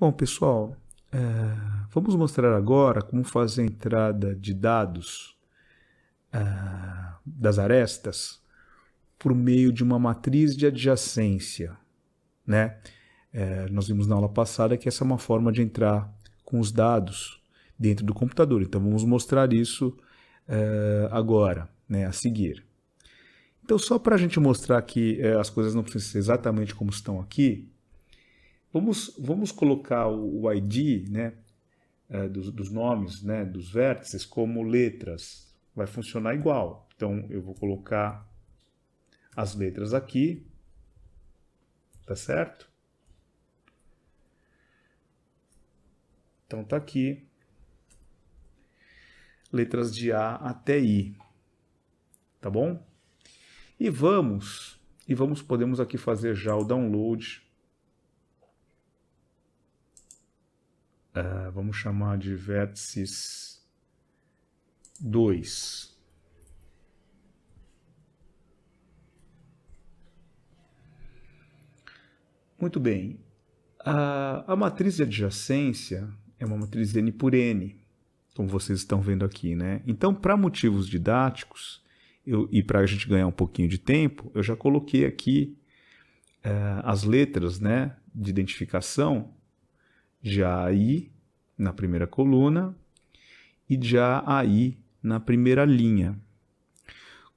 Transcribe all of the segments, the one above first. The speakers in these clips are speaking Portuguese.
Bom, pessoal, vamos mostrar agora como fazer a entrada de dados das arestas por meio de uma matriz de adjacência, né? Nós vimos na aula passada que essa é uma forma de entrar com os dados dentro do computador. Então, vamos mostrar isso agora, né, a seguir. Então, só para a gente mostrar que as coisas não precisam ser exatamente como estão aqui, vamos colocar o ID, né, dos nomes, né, dos vértices como letras. Vai funcionar igual. Então, eu vou colocar as letras aqui, tá certo? Então, tá aqui, letras de A até I, tá bom? Podemos aqui fazer já o download. Vamos chamar de vértices 2. Muito bem. A matriz de adjacência é uma matriz N por N, como vocês estão vendo aqui, né? Então, para motivos didáticos e para a gente ganhar um pouquinho de tempo, eu já coloquei aqui as letras, né, de identificação de A a I na primeira coluna e de A a I na primeira linha.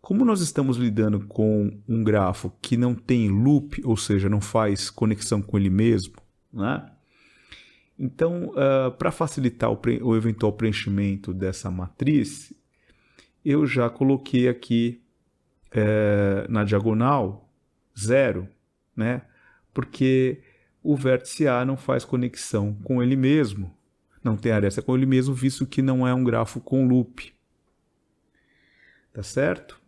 Como nós estamos lidando com um grafo que não tem loop, ou seja, não faz conexão com ele mesmo, né? Então, para facilitar o eventual preenchimento dessa matriz, eu já coloquei aqui na diagonal 0, né? Porque o vértice A não faz conexão com ele mesmo, não tem aresta com ele mesmo, visto que não é um grafo com loop. Tá certo?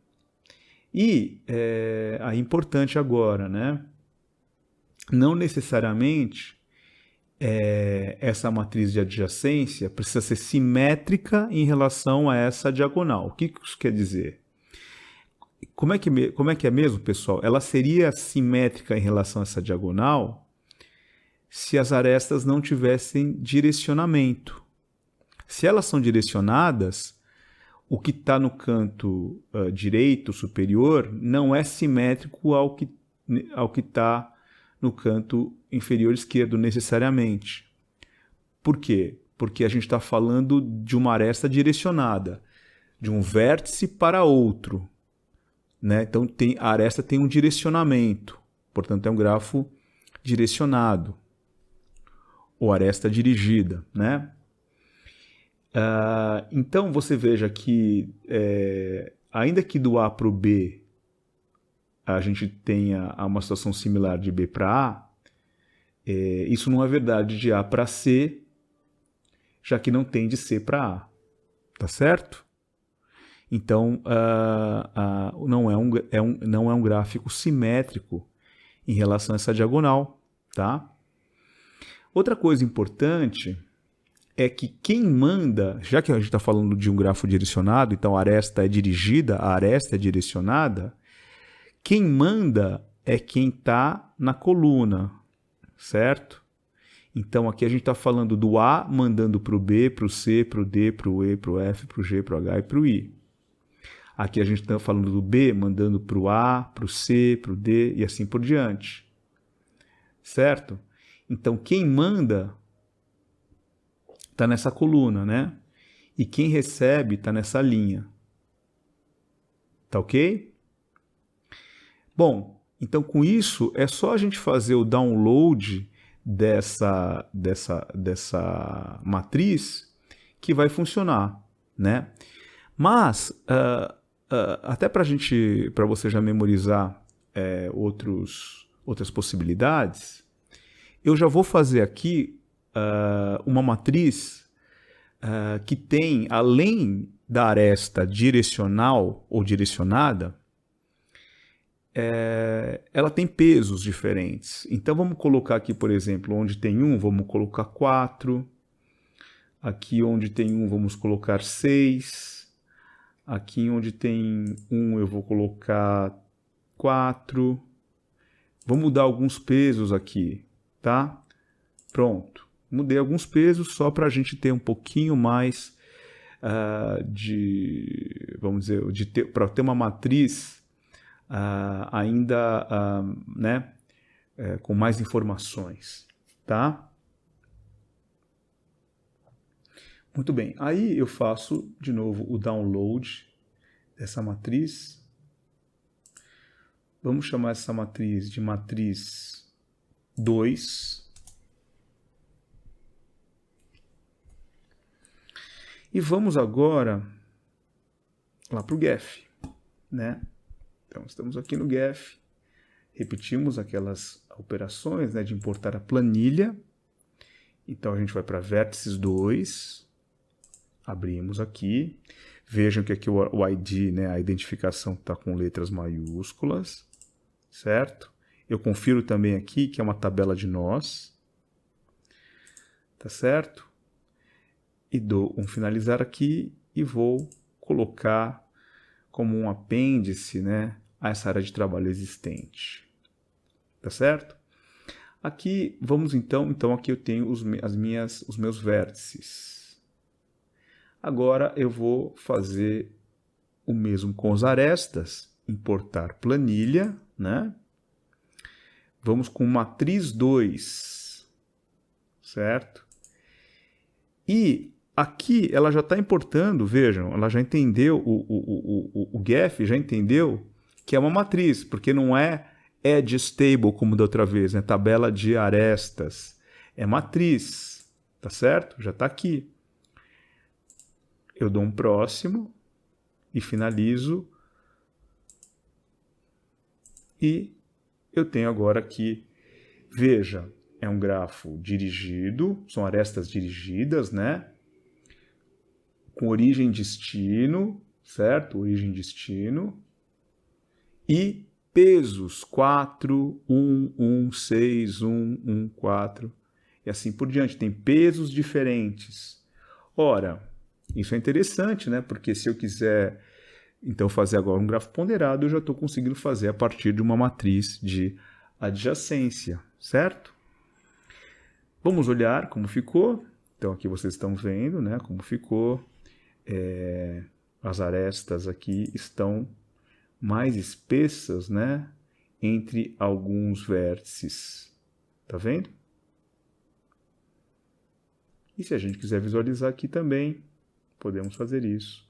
E é importante agora, né? Não necessariamente essa matriz de adjacência precisa ser simétrica em relação a essa diagonal. O que isso quer dizer? Como é que é mesmo, pessoal? Ela seria simétrica em relação a essa diagonal se as arestas não tivessem direcionamento. Se elas são direcionadas, o que está no canto direito superior não é simétrico ao que está no canto inferior esquerdo, necessariamente. Por quê? Porque a gente está falando de uma aresta direcionada, de um vértice para outro, né? Então, a aresta tem um direcionamento, portanto, é um grafo direcionado, ou aresta dirigida, né? Então, você veja que, ainda que do A para o B a gente tenha uma situação similar de B para A, isso não é verdade de A para C, já que não tem de C para A. Tá certo? Então, não é um gráfico simétrico em relação a essa diagonal. Tá? Outra coisa importante é que quem manda, já que a gente está falando de um grafo direcionado, então a aresta é dirigida, a aresta é direcionada, quem manda é quem está na coluna, certo? Então aqui a gente está falando do A mandando para o B, para o C, para o D, para o E, para o F, para o G, para o H e para o I. Aqui a gente está falando do B mandando para o A, para o C, para o D e assim por diante. Certo? Então quem manda está nessa coluna, né? E quem recebe está nessa linha. Tá ok? Bom, então com isso é só a gente fazer o download dessa matriz que vai funcionar, né? Mas até para você já memorizar outras possibilidades, eu já vou fazer aqui uma matriz que tem, além da aresta direcional ou direcionada, ela tem pesos diferentes. Então vamos colocar aqui, por exemplo, onde tem 1, vamos colocar 4. Aqui onde tem 1, vamos colocar 6. Aqui onde tem 1, eu vou colocar 4. Vou mudar alguns pesos aqui, tá? Pronto. Mudei alguns pesos só para a gente ter um pouquinho mais vamos dizer, para ter uma matriz ainda né, com mais informações, tá? Muito bem, aí eu faço de novo o download dessa matriz. Vamos chamar essa matriz de matriz 2. E vamos agora lá para o GEF, né? Então, estamos aqui no GEF, repetimos aquelas operações, né, de importar a planilha. Então, a gente vai para vértices 2, abrimos aqui. Vejam que aqui o ID, né, a identificação está com letras maiúsculas, certo? Eu confiro também aqui que é uma tabela de nós, tá certo? E dou um finalizar aqui e vou colocar como um apêndice, né, a essa área de trabalho existente. Tá certo? Aqui vamos então aqui eu tenho os meus vértices. Agora eu vou fazer o mesmo com as arestas, importar planilha, né? Vamos com matriz 2, certo? E aqui ela já está importando, vejam, ela já entendeu, o GEF já entendeu que é uma matriz, porque não é edge stable como da outra vez, né? Tabela de arestas. É matriz, tá certo? Já está aqui. Eu dou um próximo e finalizo. E eu tenho agora aqui, veja, é um grafo dirigido, são arestas dirigidas, né? Com origem e destino, certo? Origem e destino. E pesos 4, 1, 1, 6, 1, 1, 4 e assim por diante. Tem pesos diferentes. Ora, isso é interessante, né? Porque se eu quiser então fazer agora um grafo ponderado, eu já estou conseguindo fazer a partir de uma matriz de adjacência, certo? Vamos olhar como ficou. Então aqui vocês estão vendo, né, como ficou. As arestas aqui estão mais espessas, né, entre alguns vértices. Tá vendo? E se a gente quiser visualizar aqui também, podemos fazer isso.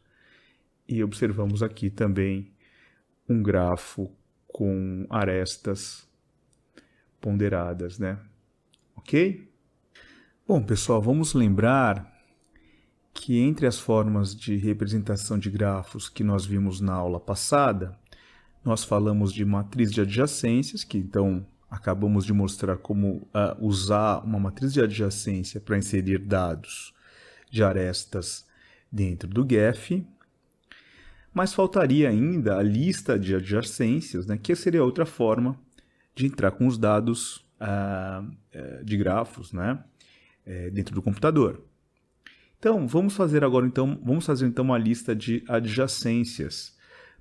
E observamos aqui também um grafo com arestas ponderadas, né? Ok? Bom, pessoal, vamos lembrar que entre as formas de representação de grafos que nós vimos na aula passada, nós falamos de matriz de adjacências, que então acabamos de mostrar como usar uma matriz de adjacência para inserir dados de arestas dentro do GEF. Mas faltaria ainda a lista de adjacências, né, que seria outra forma de entrar com os dados de grafos, né, dentro do computador. Então, vamos fazer uma lista de adjacências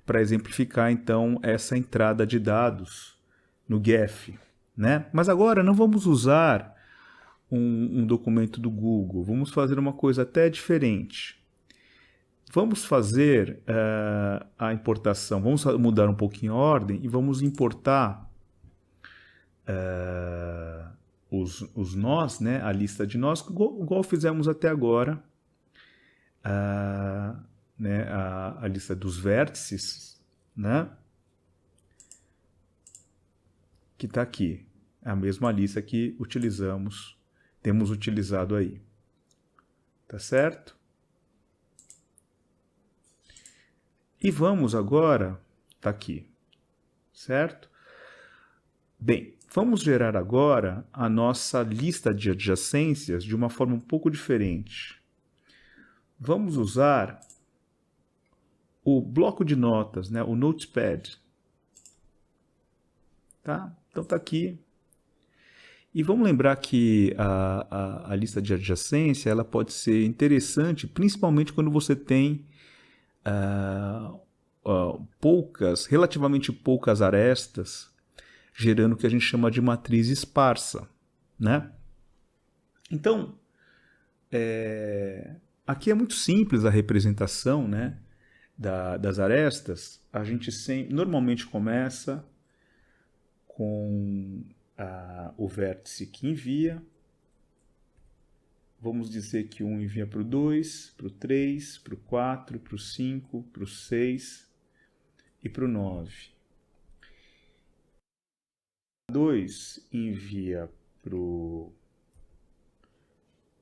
para exemplificar então essa entrada de dados no GEF, né? Mas agora não vamos usar um documento do Google, vamos fazer uma coisa até diferente. Vamos fazer a importação, vamos mudar um pouquinho a ordem e vamos importar os nós, né, a lista de nós, igual fizemos até agora, né, a lista dos vértices, né, que está aqui, é a mesma lista que temos utilizado aí, tá certo? E vamos agora, tá aqui, certo? Bem, vamos gerar agora a nossa lista de adjacências de uma forma um pouco diferente. Vamos usar o bloco de notas, né, o Notepad. Tá? Então tá aqui. E vamos lembrar que a lista de adjacência ela pode ser interessante, principalmente quando você tem relativamente poucas arestas, gerando o que a gente chama de matriz esparsa, né? Então, aqui é muito simples a representação, né, das arestas. A gente normalmente começa com o vértice que envia. Vamos dizer que um envia para o 2, para o 3, para o 4, para o 5, para o 6 e para o 9. 2 envia para o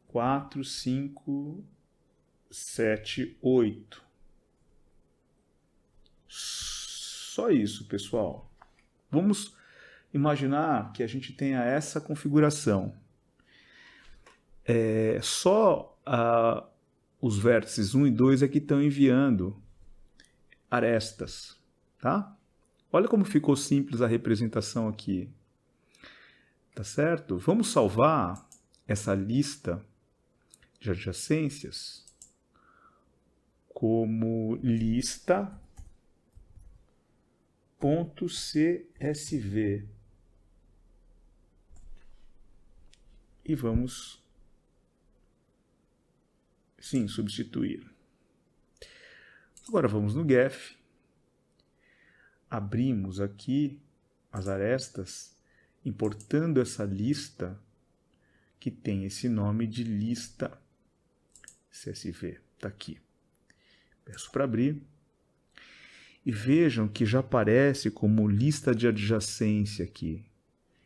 4, 5, 7, 8. Só isso, pessoal. Vamos imaginar que a gente tenha essa configuração. Só os vértices 1 e 2 é que estão enviando arestas, tá? Olha como ficou simples a representação aqui. Tá certo? Vamos salvar essa lista de adjacências como lista.csv. E vamos, sim, substituir. Agora vamos no Gef. Abrimos aqui as arestas, importando essa lista que tem esse nome de lista CSV. Está aqui. Peço para abrir. E vejam que já aparece como lista de adjacência aqui.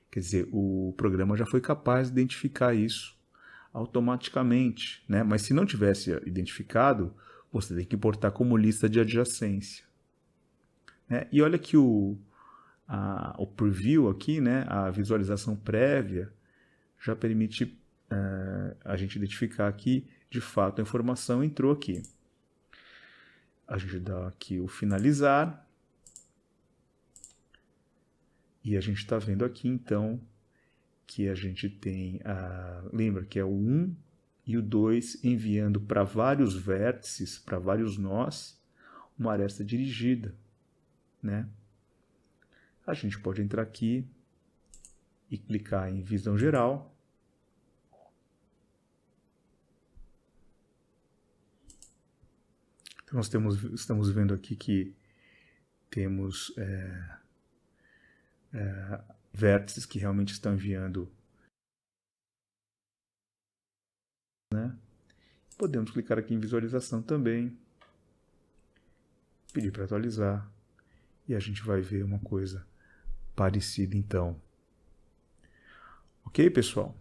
Quer dizer, o programa já foi capaz de identificar isso automaticamente, né? Mas se não tivesse identificado, você tem que importar como lista de adjacência. E olha que o preview aqui, né? A visualização prévia, já permite a gente identificar que, de fato, a informação entrou aqui. A gente dá aqui o finalizar. E a gente está vendo aqui, então, que a gente tem, lembra que é o 1 e o 2 enviando para vários vértices, para vários nós, uma aresta dirigida, né? A gente pode entrar aqui e clicar em visão geral. Então, nós estamos vendo aqui que temos vértices que realmente estão enviando, né? Podemos clicar aqui em visualização também, pedir para atualizar, e a gente vai ver uma coisa parecida então. Ok, pessoal?